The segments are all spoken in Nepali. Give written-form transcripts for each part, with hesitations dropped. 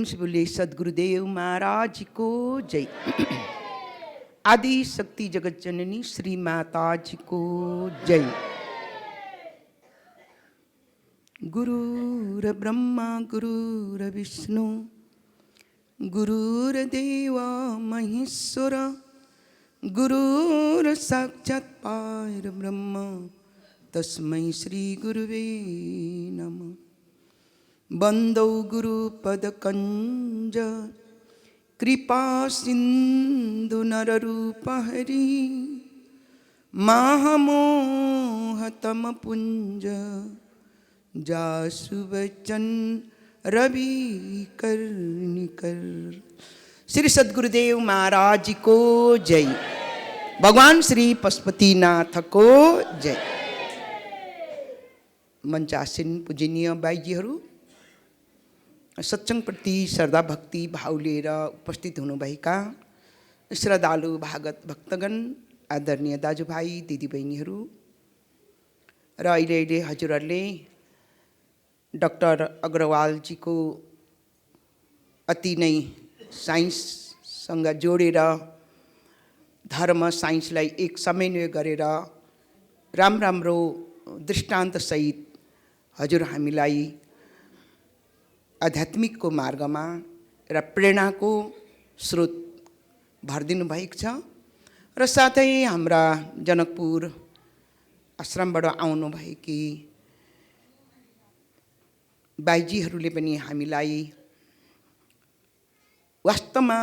प्रेम से बोलिए सद्गुरुदेव महाराज को जय। आदि शक्ति जगत जननी श्री माता जी को जय। गुरुर ब्रह्मा गुरुर विष्णु गुरुर्देव महेश्वर गुरुर साक्षात् परब्रह्म तस्मै श्री गुरुवे नमः। वंदौ गुरुपदकंज कृपा सिंधु नररूप हरि महामोहतम पुंज जासु वचन रवि कर्णिकर। श्री सद्गुरुदेव महाराज को जय। भगवान श्री पशुपतिनाथ को जय। मंचासीन पूजनीय बाईजीहरू, सत्संग प्रति श्रद्धा भक्ति भाव लिएर उपस्थित हुनुभएका श्रद्धालु भागत भक्तगण, आदरणीय दाजुभाइ दिदीबहिनीहरू र अहिले हजुरहरूले डाक्टर अग्रवालजीको अति नै साइन्ससँग जोडेर धर्म साइन्सलाई एक समन्वय गरेर राम्रो दृष्टान्तसहित हजुर हामीलाई आध्यात्मिकको मार्गमा र प्रेरणाको स्रोत भरिदिनु भएको छ र साथै हाम्रा जनकपुर आश्रमबाट आउनुभएकी बाईजीहरूले पनि हामीलाई वास्तवमा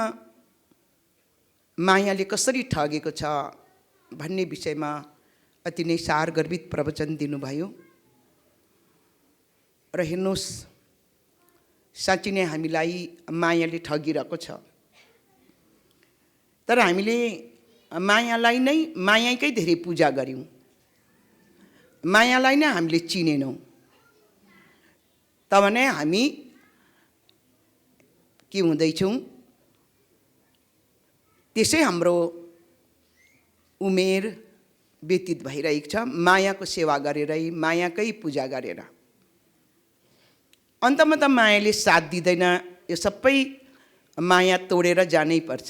मायाले कसरी ठगेको छ भन्ने विषयमा अति नै सारगर्भित प्रवचन दिनुभयो र हेर्नुहोस्, साँच्चै नै हामीलाई मायाले ठगिरहेको छ। तर हामीले मायालाई नै मायाकै धेरै पूजा गर्यौँ, मायालाई नै हामीले चिनेनौँ। तब नै हामी के हुँदैछौँ, त्यसै हाम्रो उमेर व्यतीत भइरहेको छ मायाको सेवा गरेरै, मायाकै पूजा गरेर। अन्तमा त मायाले साथ दिँदैन, यो सबै माया तोडेर जानै पर्छ।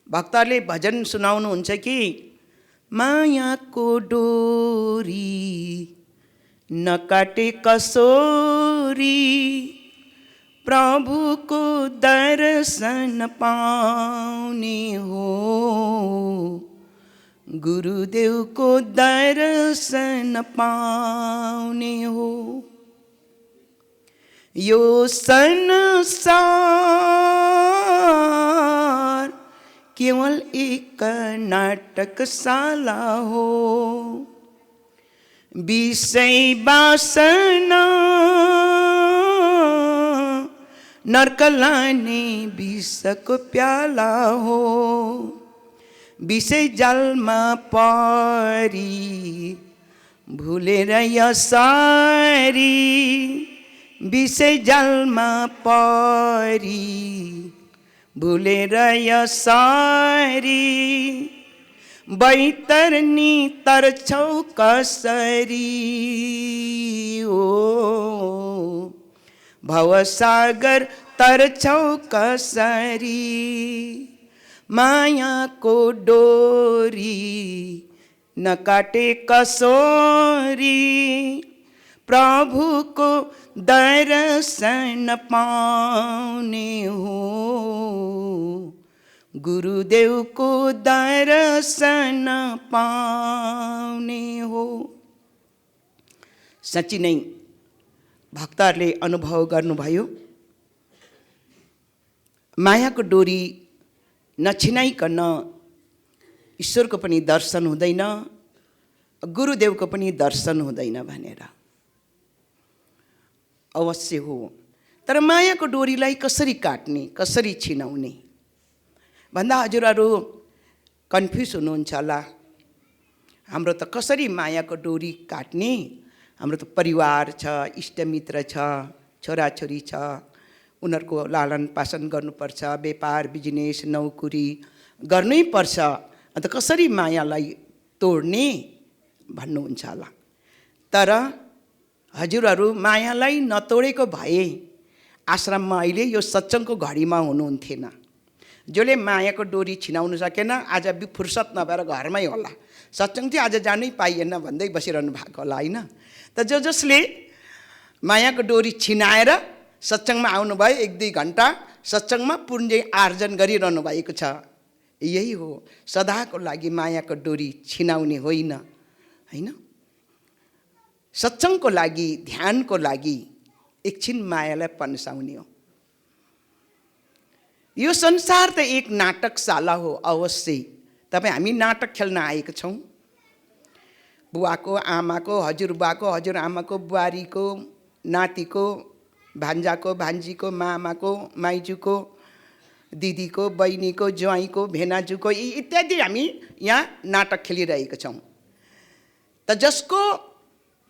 भक्तहरूले भजन सुनाउनुहुन्छ कि मायाको डोरी नकाटे कसोरी प्रभुको दर्शन पाउने हो, गुरुदेवको दर्शन पाउने हो। यो संसार केवल एक नाटकशाला हो, विषय वासना नरक लाने विषको प्याला हो। विषय जालमा परी भुलेर यसरी, विषय जालमा परी भुलेर यसरी बैतरनी तर्छौ कसरी ओ, भवसागर तर्छौ कसरी। मायाको डोरी नकाटे कसोरी प्रभुको दर्शन पाउने हो, गुरुदेवको दर्शन पाउने हो। साँच्चै नै भक्तहरूले अनुभव गर्नुभयो, मायाको डोरी नछिनाइकन ईश्वरको पनि दर्शन हुँदैन, गुरुदेवको पनि दर्शन हुँदैन भनेर। अवश्य हो, तर मायाको डोरीलाई कसरी काट्ने, कसरी छिनाउने भन्दा हजुरहरू कन्फ्युज हुनुहुन्छ होला। हाम्रो त कसरी मायाको डोरी काट्ने, हाम्रो त परिवार छ, इष्टमित्र छ, छोराछोरी छ, उनीहरूको लालन पालन गर्नुपर्छ, व्यापार बिजनेस नौकरी गर्नै पर्छ, अन्त कसरी मायालाई तोड्ने भन्नुहुन्छ होला। तर हजुरहरू मायालाई नतोडेको भए आश्रममा अहिले यो सत्सङ्गको घडीमा हुनुहुन्थेन। जसले मायाको डोरी छिनाउनु सकेन आज फुर्सद नभएर घरमै होला, सत्सङ्ग चाहिँ आज जानै पाइएन भन्दै बसिरहनु भएको होला होइन। त जसले मायाको डोरी छिनाएर सत्सङ्गमा आउनुभयो, 1-2 घन्टा सत्सङ्गमा पुण्य आर्जन गरिरहनु भएको छ, यही हो सदाको लागि मायाको डोरी छिनाउने होइन होइन। सत्सङ्गको लागि, ध्यानको लागि एकछिन मायालाई पन्साउने हो। यो संसार त एक नाटकशाला हो। अवश्य तपाईँ हामी नाटक खेल्न आएका छौँ। बुवाको, आमाको, हजुरबुवाको, हजुरआमाको, बुहारीको, नातिको, भान्जाको, भान्जीको, मामाको, माइजूको, दिदीको, बहिनीको, ज्वाइँको, भेनाजुको इत्यादि हामी यहाँ नाटक खेलिरहेका छौँ। त जसको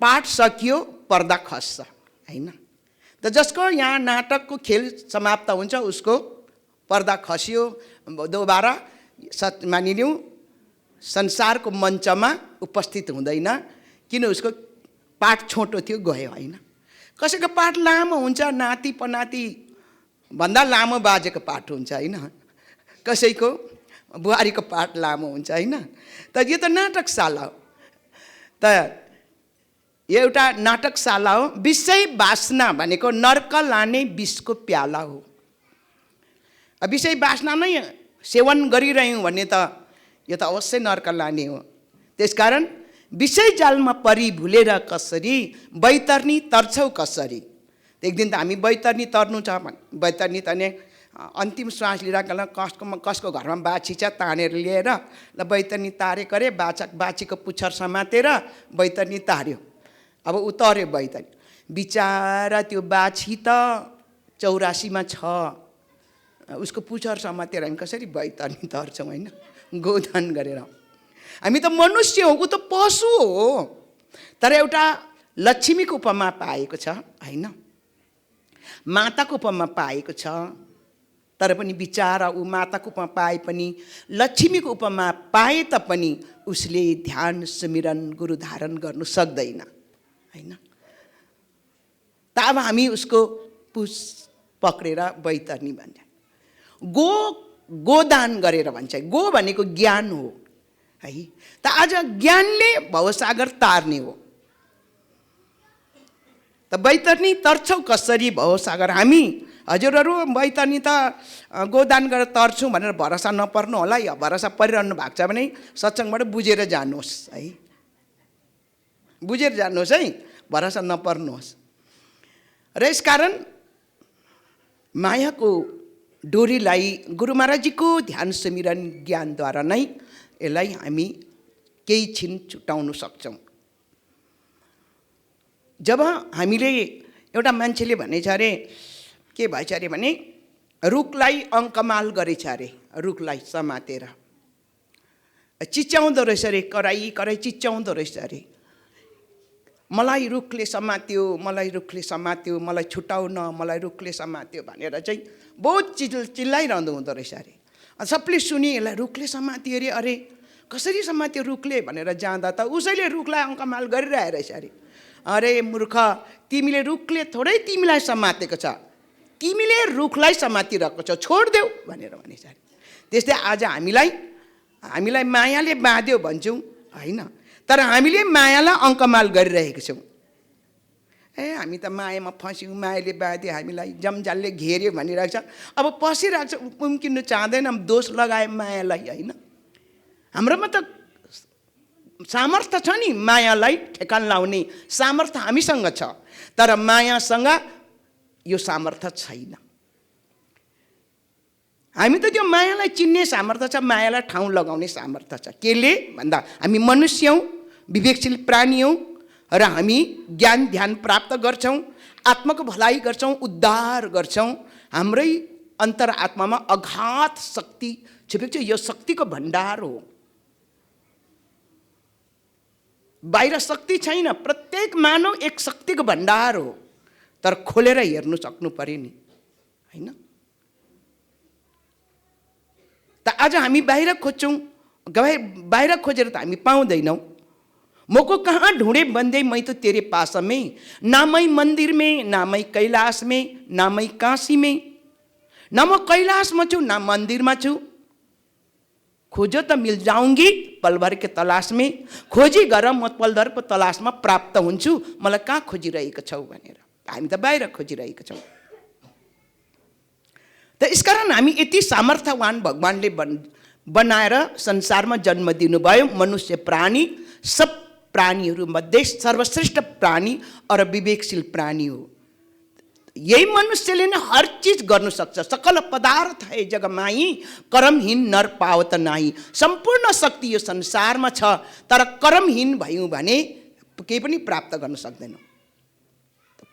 पाठ सकियो पर्दा खस्छ होइन। त जसको यहाँ नाटकको खेल समाप्त हुन्छ उसको पर्दा खस्यो, दोबारा मानिलिउँ संसारको मञ्चमा उपस्थित हुँदैन, किन उसको पाठ छोटो थियो गयो होइन। कसैको पाठ लामो हुन्छ, नाति पनाति भन्दा लामो बाजेको पाठ हुन्छ होइन, कसैको बुहारीको पाठ लामो हुन्छ होइन। त यो त नाटकशाला हो। त एउटा नाटकशाला हो। विषय वासना भनेको नर्क लाने विषको प्याला हो। विषय वासना नै सेवन गरिरह्यौँ भने त यो त अवश्य नर्क लाने हो। त्यसकारण विषय जालमा परि भुलेर कसरी बैतरनी तर्छौ कसरी। एक दिन त हामी बैतरनी तर्नु छ भने बैतरनी तर्ने अन्तिम श्वास लिइरहेको कसको घरमा बाछी छ तानेर लिएर ल बैतरनी तारे करे, बाछीको पुच्छर समातेर बैतरनी तार्यो। अब उतर्यो बैतरनी, बिचारा त्यो बाछी त 84मा छ, उसको पुच्छर समातेर हामी कसरी बैतरनी तर्छौँ होइन, गोदान गरेर। हामी त मनुष्य हो, ऊ त पशु हो। तर एउटा लक्ष्मीको उपमा पाएको छ होइन, माताको उपमा पाएको छ। तर पनि बिचारा ऊ माताको उपमा पाए पनि, लक्ष्मीको उपमा पाए तापनि उसले ध्यान सुमिरन गुरु धारण गर्नु सक्दैन होइन। त अब हामी उसको पुस पक्रेर बैतरनी भन्छ, गोदान गरेर भन्छ। गो भनेको ज्ञान हो है। त आज ज्ञानले भवसागर तार्ने हो। त बैतरनी तर्छौ कसरी भवसागर। हामी हजुरहरू बैतरनी त गोदान गरेर तर्छौँ भनेर भरोसा नपर्नु होला। या भरोसा परिरहनु भएको छ भने सत्सङ्गबाट बुझेर जानुहोस् है, बुझेर जानुहोस् है, भरोसा नपर्नुहोस्। र यसकारण मायाको डोरीलाई गुरु महाराजजीको ध्यान सुमिरन ज्ञानद्वारा नै यसलाई हामी केही छिन छुटाउन सक्छौँ। जब हामीले एउटा मान्छेले भनेछ अरे, के भएछ अरे भने रुखलाई अङ्कमाल गरेछ अरे, रुखलाई समातेर चिच्याउँदो रहेछ अरे, कराई कराई चिच्याउँदो रहेछ अरे। मलाई रुखले समात्यो, मलाई रुखले समात्यो, मलाई छुटाउ न, मलाई रुखले समात्यो भनेर चाहिँ बहुत चिल्लाइरहँदो हुँदो रहेछ अरे। सबले सुनि यसलाई रुखले समात्यो अरे, अरे कसरी समात्यो रुखले भनेर जाँदा त उसैले रुखलाई अङ्कमाल गरिरहेको रहेछ अरे। अरे मूर्ख, तिमीले रुखले थोरै तिमीलाई समातेको छ, तिमीले रुखलाई समातिरहेको छ, छोडिदेऊ भनेर भनेछ अरे। त्यस्तै आज हामीलाई मायाले बाँध्यो भन्छौँ होइन, तर हामीले मायालाई अङ्कमाल गरिरहेको छौँ। हामी त मायामा फस्यौँ, मायाले बाँध्यो हामीलाई, जमजालले घेर्यो भनिरहेको छ। अब पसिरहेको छ, उम्किनु चाहँदैन, दोष लगाए मायालाई होइन। हाम्रोमा त सामर्थ्य छ नि मायालाई ठेकान लाउने, सामर्थ्य हामीसँग छ। तर मायासँग यो सामर्थ्य छैन। हामी त त्यो मायालाई चिन्ने सामर्थ्य छ, मायालाई ठाउँ लगाउने सामर्थ्य छ। केले भन्दा हामी मनुष्य हौँ, विवेकशील प्राणी हौँ र हामी ज्ञान ध्यान प्राप्त गर्छौँ, आत्माको भलाइ गर्छौँ, उद्धार गर्छौँ। हाम्रै अन्तरात्मामा अगाध शक्ति छिपेको छ। यो शक्तिको भण्डार हो। बाहिर शक्ति छैन, प्रत्येक मानव एक शक्तिको भण्डार हो। तर खोलेर हेर्नु सक्नु पर्यो नि होइन। त आज हामी बाहिर खोज्छौँ, बाहिर खोजेर त हामी पाउँदैनौँ। मोको कहाँ ढूंढे बंदे, मैं तो तेरे पास में, ना मैं मंदिर में, ना मैं कैलाश में, ना मैं काशी में, ना म कैलाश में छु, ना मंदिर में छु। खोजो तो मिल जाऊंगी पल भर के तलाश में, खोजी गरम म पल भर को तलाश में प्राप्त हुन्छु, मलाई कहाँ खोजिरहेको छौ भनेर। हामी त बाहिर खोजिरहेको छौँ। त यसकारण हामी यति सामर्थ्यवान भगवानले बनाएर संसारमा जन्म दिनुभयो। मनुष्य प्राणी सब प्राणीहरू मध्ये सर्वश्रेष्ठ प्राणी और विवेकशील प्राणी हो। यही मनुष्यले नै हर चीज गर्न सक्छ। सकल पदार्थ है जगमाई, कर्महीन नर पावत नाही। सम्पूर्ण शक्ति यो संसारमा छ, तर कर्महीन भयौँ भने केही पनि प्राप्त गर्न सक्दैनौँ।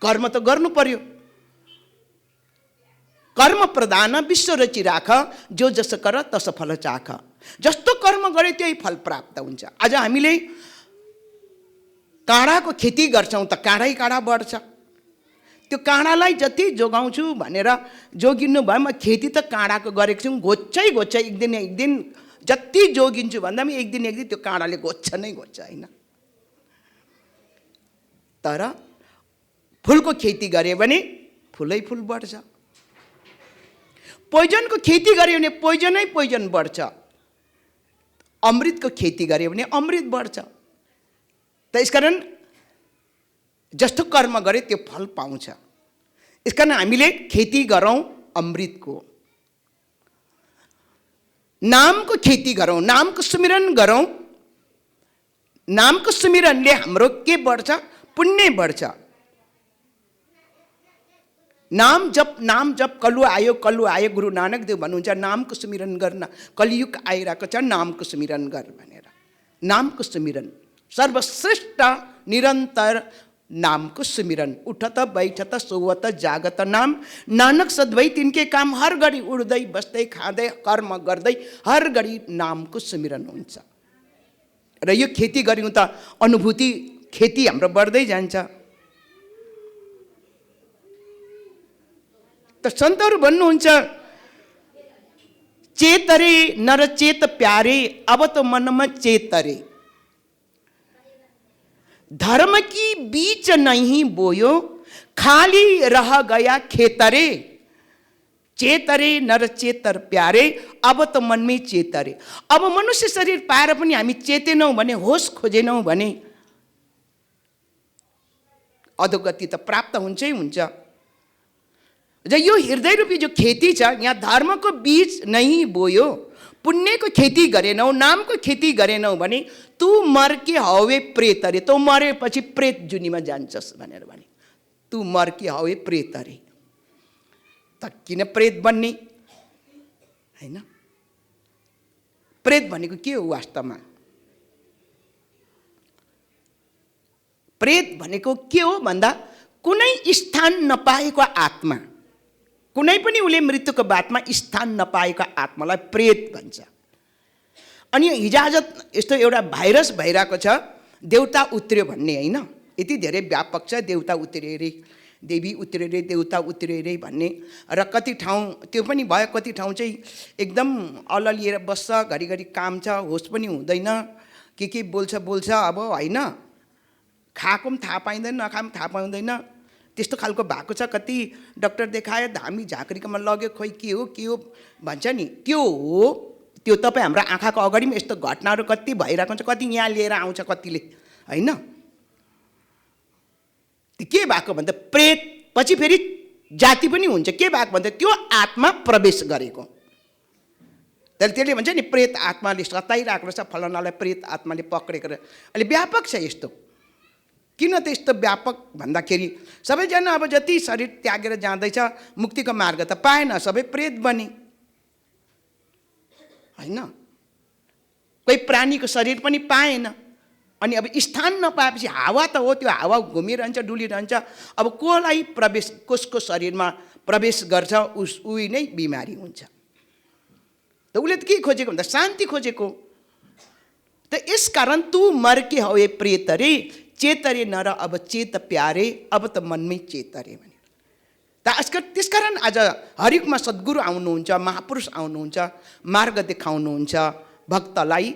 कर्म त गर्नु पर्यो। कर्म प्रधान विश्व रची राख, जो जस कर तस फल चाख। जस्तो कर्म गरे त्यही फल प्राप्त हुन्छ। आज हामीले काँडाको खेती गर्छौँ त काँडै काँडा बढ्छ। त्यो काँडालाई जति जोगाउँछु भनेर जोगिनु भयो। म खेती त काँडाको गरेको छु, घोच्चै घोच्छ, एक दिन जति जोगिन्छु भन्दा पनि एक दिन त्यो काँडाले घोच्छ नै घोच्छ होइन। तर फुलको खेती गरे भने फुलै फुल बढ्छ। पोइजनको खेती गऱ्यो भने पोइजनै पोइजन बढ्छ। अमृतको खेती गऱ्यो भने अमृत बढ्छ। त यसकारण जस्तो कर्म गरे त्यो फल पाउँछ। यसकारण हामीले खेती गरौँ अमृतको, नामको खेती गरौँ, नामको सुमिरन गरौँ। नामको सुमिरनले हाम्रो के बढ्छ? पुण्य बढ्छ। नाम जप कलु आयो गुरु नानक देव भन्नुहुन्छ नामको सुमिरन गर्न कलियुग आइरहेको छ, नामको सुमिरन गर भनेर। नामको सुमिरन सर्वश्रेष्ठ निरन्तर नामको सुमिरन। उठत बैठत सोवत जागत नाम, नानक सद्भई तिनके काम। हर घडी उड्दै बस्दै खाँदै कर्म गर्दै हर घडी नामको सुमिरन हुन्छ। र यो खेती गऱ्यौँ त अनुभूति खेती हाम्रो बढ्दै जान्छ। त सन्तहरू भन्नुहुन्छ चेतरे नर चेत प्यारे, अब तो मन में चेतरे। धर्म की बीच नहीं बोयो, खाली रह गया खेतरे। चेतरे नर चेतर प्यारे, अब तो मन में चेतरे। अब मनुष्य शरीर पाएर पनि हामी चेतेनौँ भने, होस खोजेनौँ भने अधोगति त प्राप्त हुन्छै हुन्छ। यो हृदय रूपी जो खेती छ, यहाँ धर्मको बीज नहीं बोयो, पुण्यको खेती गरेनौ, नामको खेती गरेनौ भने तू मर के हवे प्रेत अरे। तँ मरेपछि प्रेत जुनीमा जान्छस् भनेर भने। तू मर के हवे प्रेत अरे। त किन प्रेत बन्ने हैन? प्रेत भनेको के हो वास्तवमा? प्रेत भनेको के हो भन्दा कुनै स्थान नपाएको आत्मा, कुनै पनि उले मृत्युको बादमा स्थान नपाएको आत्मालाई प्रेत भन्छ। अनि हिजोआज यस्तो एउटा भाइरस भइरहेको छ, देउता उत्र्यो भन्ने होइन, यति धेरै व्यापक छ। देउता उत्र्यो रे, देवी उत्र्यो रे, देउता उत्र्यो रे भन्ने। र कति ठाउँ त्यो पनि भयो, कति ठाउँ चाहिँ एकदम अललिएर बस्छ, घरिघरि काम छ, होस पनि हुँदैन, के बोल्छ अब होइन। खाएको पनि थाहा पाइँदैन, नखाए पनि थाहा पाउँदैन, त्यस्तो खालको भएको छ। कति डाक्टर देखायो, धामी झाँक्रीकोमा लग्यो, खोइ के हो भन्छ नि, त्यो हो। त्यो तपाईँ हाम्रो आँखाको अगाडि पनि यस्तो घटनाहरू कति भइरहेको हुन्छ, कति यहाँ लिएर आउँछ कतिले होइन। के भएको भन्दा प्रेत पछि फेरि जाति पनि हुन्छ। के भएको भन्दा त्यो आत्मा प्रवेश गरेको, त्यसले भन्छ नि प्रेत आत्माले सताइरहेको रहेछ, फलानालाई प्रेत आत्माले पक्रेको रहेछ। अहिले व्यापक छ यस्तो। किन त यस्तो व्यापक भन्दाखेरि सबैजना अब जति शरीर त्यागेर जाँदैछ मुक्तिको मार्ग त पाएन, सबै प्रेत बने होइन। कोही प्राणीको शरीर पनि पाएन। अनि अब स्थान नपाएपछि हावा त हो, त्यो हावा घुमिरहन्छ, डुलिरहन्छ। अब कसलाई प्रवेश, कसको शरीरमा प्रवेश गर्छ उही नै बिमारी हुन्छ। त उसले त के खोजेको भन्दा शान्ति खोजेको। त यसकारण तू मर के हवे प्रेत रे, चेतरे नर अब चेत प्यारे, अब त मनमै चेतरे भने। त्यसकारण आज हरेकमा सद्गुरु आउनुहुन्छ, महापुरुष आउनुहुन्छ, मार्ग देखाउनुहुन्छ भक्तलाई।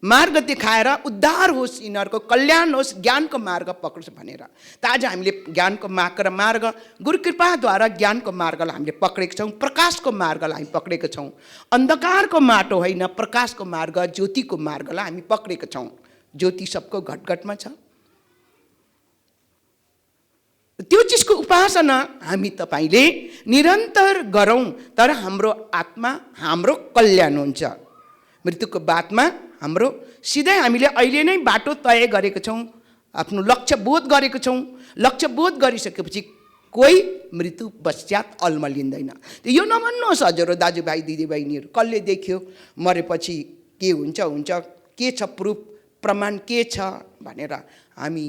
मार्ग देखाएर उद्धार होस्, यिनीहरूको कल्याण होस्, ज्ञानको मार्ग पक्रोस् भनेर। त आज हामीले ज्ञानको मार्ग गुरु कृपाद्वारा ज्ञानको मार्गलाई हामीले पक्रेका छौँ, प्रकाशको मार्गलाई हामी पक्रेका छौँ। अन्धकारको माटो होइन, प्रकाशको मार्ग, ज्योतिको मार्गलाई हामी पक्रेका छौँ। ज्योति सबको घटघटमा छ। त्यो चिजको उपासना हामी तपाईले निरन्तर गरौँ, तर हाम्रो आत्मा, हाम्रो कल्याण हुन्छ। मृत्युको बादमा हाम्रो सिधै हामीले अहिले नै बाटो तय गरेको छौँ, आफ्नो लक्ष्य बोध गरेको छौँ। लक्ष्य बोध गरिसकेपछि कोही मृत्यु पश्चात अल्मलिँदैन। यो नभन्नुहोस् हजुर दाजुभाइ दिदीबहिनीहरू, कसले देख्यो मरेपछि के हुन्छ हुन्छ, के छ प्रुफ, प्रमाण के छ भनेर हामी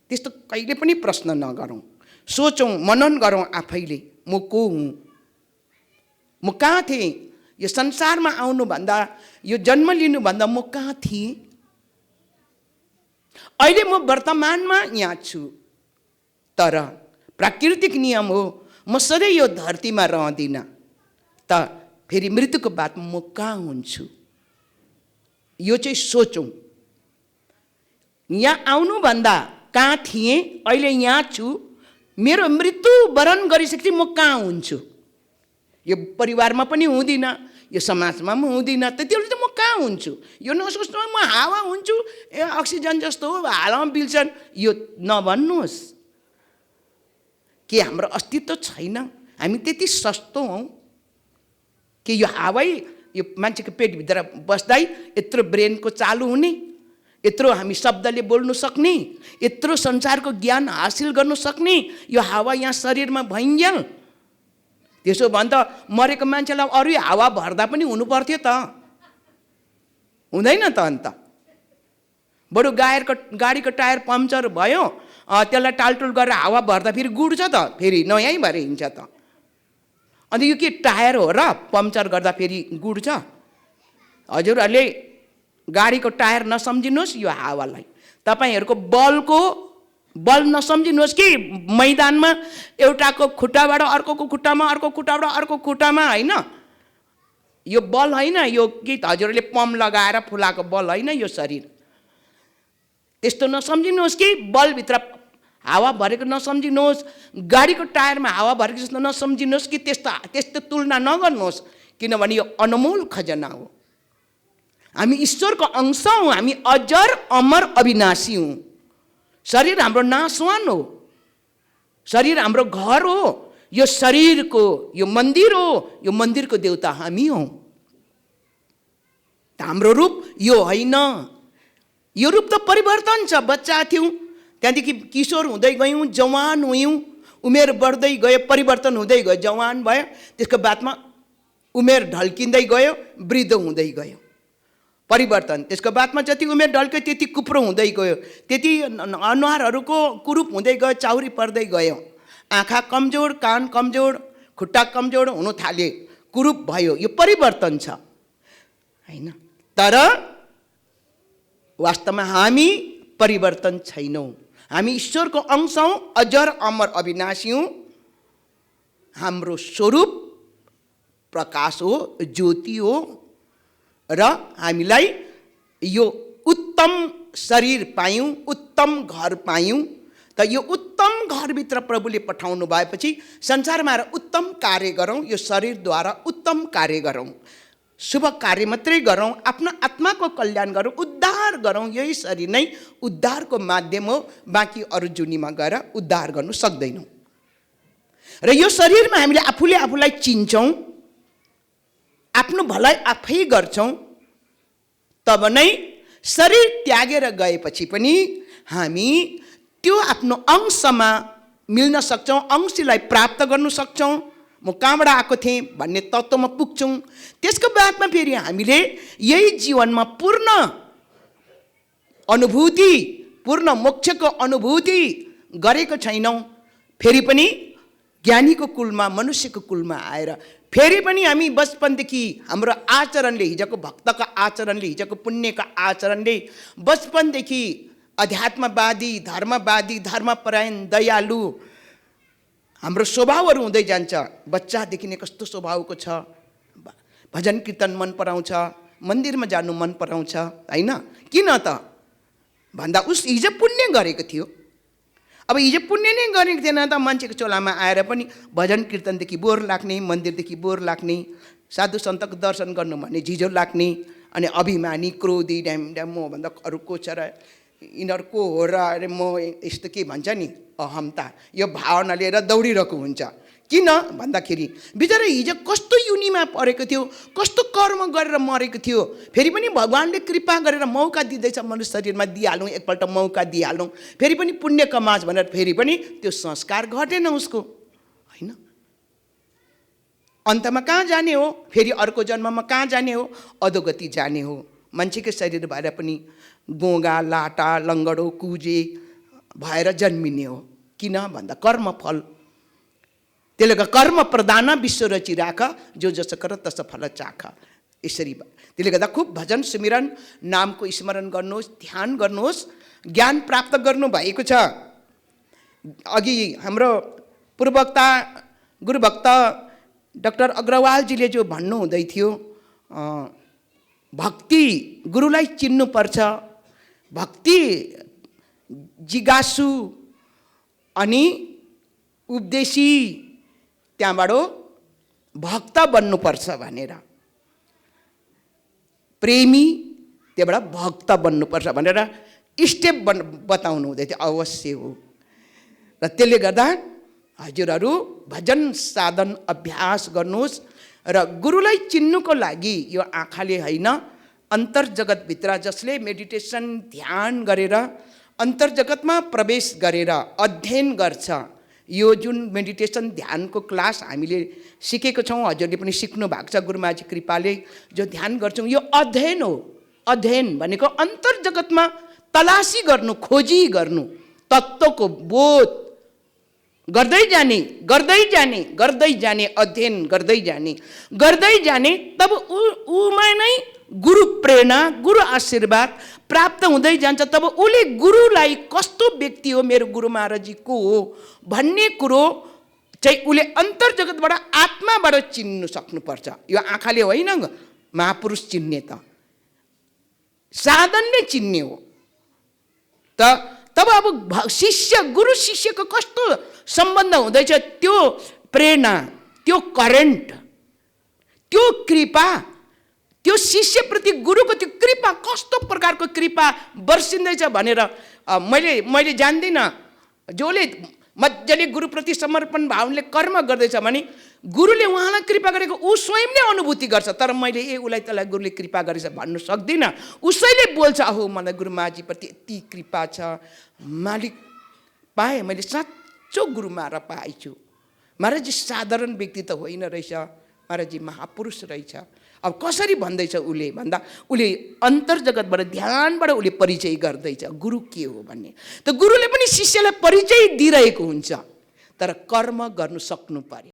त्यस्तो कहिले पनि प्रश्न नगरौँ। सोचौँ, मनन गरौँ आफैले, म को हुँ, म कहाँ थिएँ, यो संसारमा आउनुभन्दा, यो जन्म लिनुभन्दा म कहाँ थिएँ। अहिले म वर्तमानमा यहाँ छु, तर प्राकृतिक नियम हो, म सधैँ यो धरतीमा रहँदिनँ। त फेरि मृत्युको बादमा म कहाँ हुन्छु, यो चाहिँ सोचौँ। यहाँ आउनुभन्दा कहाँ थिएँ, अहिले यहाँ छु, मेरो मृत्यु वरण गरिसकेपछि म कहाँ हुन्छु। यो परिवारमा पनि हुँदिनँ, यो समाजमा पनि हुँदिनँ, त त्यसले चाहिँ म कहाँ हुन्छु। यो नसोच्नु म हावा हुन्छु, अक्सिजन जस्तो हो, हावामा बिल्छन्, यो नभन्नुहोस्। के हाम्रो अस्तित्व छैन? हामी त्यति सस्तो हौँ कि यो हावै, यो मान्छेको पेटभित्र बस्दै यत्रो ब्रेनको चालु हुने, यत्रो हामी शब्दले बोल्नु सक्ने, यत्रो संसारको ज्ञान हासिल गर्नु सक्ने यो हावा यहाँ शरीरमा भइन्जेल। त्यसो भने त मरेको मान्छेलाई अरू हावा भर्दा पनि हुनु पर्थ्यो त, हुँदैन त? अन्त बरु गाडीको टायर पम्चर भयो, त्यसलाई टालटुल गरेर हावा भर्दा फेरि गुड्छ त, फेरि नयाँ भएर हिँड्छ त। अन्त यो के टायर हो र पम्चर गर्दा फेरि गुड्छ? हजुरहरूले गाडीको टायर नसम्झिनुहोस् यो हावालाई, तपाईँहरूको बल नसम्झिनुहोस् कि मैदानमा एउटाको खुट्टाबाट अर्कोको खुट्टामा, अर्को खुट्टाबाट अर्को खुट्टामा, होइन? यो बल होइन, यो कि हजुरहरूले पम्प लगाएर फुलाएको बल होइन यो शरीर। त्यस्तो नसम्झिनुहोस् कि बलभित्र हावा भरेको नसम्झिनुहोस्, गाडीको टायरमा हावा भरेको जस्तो नसम्झिनुहोस् कि त्यस्तो तुलना नगर्नुहोस्, किनभने यो अनमोल खजना हो। हामी ईश्वरको अंश हौँ, हामी अजर अमर अविनाशी हौँ। शरीर हाम्रो नाशवान हो, शरीर हाम्रो घर हो, यो शरीरको यो मन्दिर हो, यो मन्दिरको देवता हामी हौँ। हाम्रो रूप यो होइन, यो रूप त परिवर्तन छ। बच्चा थियौँ, त्यहाँदेखि किशोर हुँदै गयौँ, जवान हुयौँ, उमेर बढ्दै गयो, परिवर्तन हुँदै गयो, जवान भयो, त्यसको बादमा उमेर ढल्किँदै गयो, वृद्ध हुँदै गयो, परिवर्तन। त्यसको बादमा जति उमेर ढल्क्यो त्यति कुप्रो हुँदै गयो, त्यति अनुहारहरूको कुरूप हुँदै गयो, चाउरी पर्दै गयो, आँखा कमजोर, कान कमजोर, खुट्टा कमजोर हुन थाले, कुरूप भयो। यो परिवर्तन छ, होइन? तर वास्तवमा हामी परिवर्तन छैनौँ, हामी ईश्वरको अंश हौँ, अजर अमर अविनाशी हौँ। हाम्रो स्वरूप प्रकाश हो, ज्योति हो, र हामीलाई यो उत्तम शरीर पायौँ, उत्तम घर पायौँ। त यो उत्तम घरभित्र प्रभुले पठाउनु भएपछि संसारमा उत्तम कार्य गरौँ, यो शरीरद्वारा उत्तम कार्य गरौँ, शुभ कार्य मात्रै गरौँ, आफ्नो आत्माको कल्याण गरौँ, उद्धार गरौँ। यही शरीर नै उद्धारको माध्यम हो, बाँकी अरू जुनीमा गएर उद्धार गर्नु सक्दैनौँ। र यो शरीरमा हामीले आफूले आफूलाई चिन्छौँ, आफ्नो भलाइ आफै गर्छौँ, तब नै शरीर त्यागेर गएपछि पनि हामी त्यो आफ्नो अंशमा मिल्न सक्छौँ, अंशलाई प्राप्त गर्नु सक्छौँ। म कहाँबाट आएको थिएँ भन्ने तत्त्वमा पुग्छौँ। त्यसको बादमा फेरि हामीले यही जीवनमा पूर्ण अनुभूति, पूर्ण मोक्षको अनुभूति गरेको छैनौँ। फेरि पनि ज्ञानीको कुलमा, मनुष्यको कुलमा आएर फेरि पनि हामी बचपनदेखि हाम्रो आचरणले, हिजोको भक्तको आचरणले, हिजोको पुण्यको आचरणले बचपनदेखि अध्यात्मवादी, धर्मपरायण, दयालु हाम्रो स्वभावहरू हुँदै जान्छ। बच्चादेखि नै कस्तो स्वभावको छ, भजन कीर्तन मन पराउँछ, मन्दिरमा जानु मन पराउँछ हैन? किन त भन्दा उस हिजो पुण्य गरेको थियो। अब हिजो पुण्य नै गरेको थिएन त मान्छेको चोलामा आएर पनि भजन कीर्तनदेखि बोर लाग्ने, मन्दिरदेखि बोर लाग्ने, साधु सन्तको दर्शन गर्नु भने झिझो लाग्ने, अनि अभिमानी, क्रोधी, ड्याम ड्याम म भन्दा अरू को छ र, यिनीहरू को हो र, अरे म यस्तो के भन्छ नि अहमता, यो भावना लिएर दौडिरहेको हुन्छ। किन भन्दाखेरि बिचरा हिजो कस्तो युनिमा परेको थियो, कस्तो कर्म गरेर मरेको थियो, फेरि पनि भगवान्ले कृपा गरेर मौका दिँदैछ, मनुष्य शरीरमा दिइहालौँ, एकपल्ट मौका दिइहालौँ, फेरि पनि पुण्य कमाज भनेर फेरि पनि त्यो संस्कार घटेन उसको हैन। अन्तमा कहाँ जाने हो, फेरि अर्को जन्ममा कहाँ जाने हो, अधोगति जाने हो। मान्छेको शरीर भएर पनि गोगा, लाटा, लङ्गडो, कुजे भएर जन्मिने हो। किन भन्दा कर्मफल, त्यसले गर्दा कर्म प्रधान विश्व रचिराख, जो जसो कर तस फल चाख। यसरी त्यसले गर्दा खुब भजन सुमिरन नामको स्मरण गर्नुहोस्, ध्यान गर्नुहोस्, ज्ञान प्राप्त गर्नु भएको छ। अघि हाम्रो पूर्ववक्ता गुरुभक्त डाक्टर अग्रवालजीले जो भन्नु हुँदै थियो, भक्ति गुरुलाई चिन्नुपर्छ, भक्ति जिज्ञासु अनि उपदेशी, त्यहाँबाट भक्त बन्नुपर्छ भनेर, प्रेमी त्यहाँबाट भक्त बन्नुपर्छ भनेर स्टेप बताउनु हुँदै थियो। अवश्य हो। र त्यसले गर्दा हजुरहरू भजन साधन अभ्यास गर्नुहोस् र गुरुलाई चिन्नुको लागि यो आँखाले होइन, अन्तर्जगतभित्र जसले मेडिटेसन ध्यान गरेर अन्तर्जगतमा प्रवेश गरेर अध्ययन गर्छ, यो जुन मेडिटेसन ध्यानको क्लास हामीले सिकेको छौँ, हजुरले पनि सिक्नु भएको छ गुरुमाजी कृपाले, जो ध्यान गर्छौँ यो अध्ययन हो। अध्ययन भनेको अन्तर्जगतमा तलासी गर्नु, खोजी गर्नु, तत्त्वको बोध गर्दै जाने गर्दै जाने गर्दै जाने, अध्ययन गर्दै जाने गर्दै जाने, तब उमा नै गुरु प्रेरणा, गुरु आशीर्वाद प्राप्त हुँदै जान्छ। तब उसले गुरुलाई कस्तो व्यक्ति हो, मेरो गुरु महाराजी को हो भन्ने कुरो चाहिँ उसले अन्तर्जगतबाट आत्माबाट चिन्नु सक्नुपर्छ। यो आँखाले होइन महापुरुष चिन्ने, त साधनले चिन्ने हो। तब अब शिष्य गुरु शिष्यको कस्तो सम्बन्ध हुँदैछ, त्यो प्रेरणा, त्यो करेन्ट, त्यो कृपा, त्यो शिष्यप्रति गुरुको त्यो कृपा कस्तो प्रकारको कृपा बर्सिँदैछ भनेर मैले जान्दिनँ। जसले मजाले गुरुप्रति समर्पण भावले कर्म गर्दैछ भने गुरुले उहाँलाई कृपा गरेको ऊ स्वयं नै अनुभूति गर्छ। तर मैले उसलाई तँलाई गुरुले कृपा गरेछ भन्नु सक्दिनँ। उसैले बोल्छ, अहो मलाई गुरुमाजीप्रति यति कृपा छ, मालिक पाएँ, मैले साँचो गुरु महाराज पाएछु। महाराजी साधारण व्यक्ति त होइन रहेछ, महाराजी महापुरुष रहेछ। अब कसरी भन्दैछ उसले भन्दा, उसले अन्तर्जगतबाट ध्यानबाट उसले परिचय गर्दैछ गुरु के हो भन्ने। त गुरुले पनि शिष्यलाई परिचय दिइरहेको हुन्छ, तर कर्म गर्नु सक्नु पर्यो।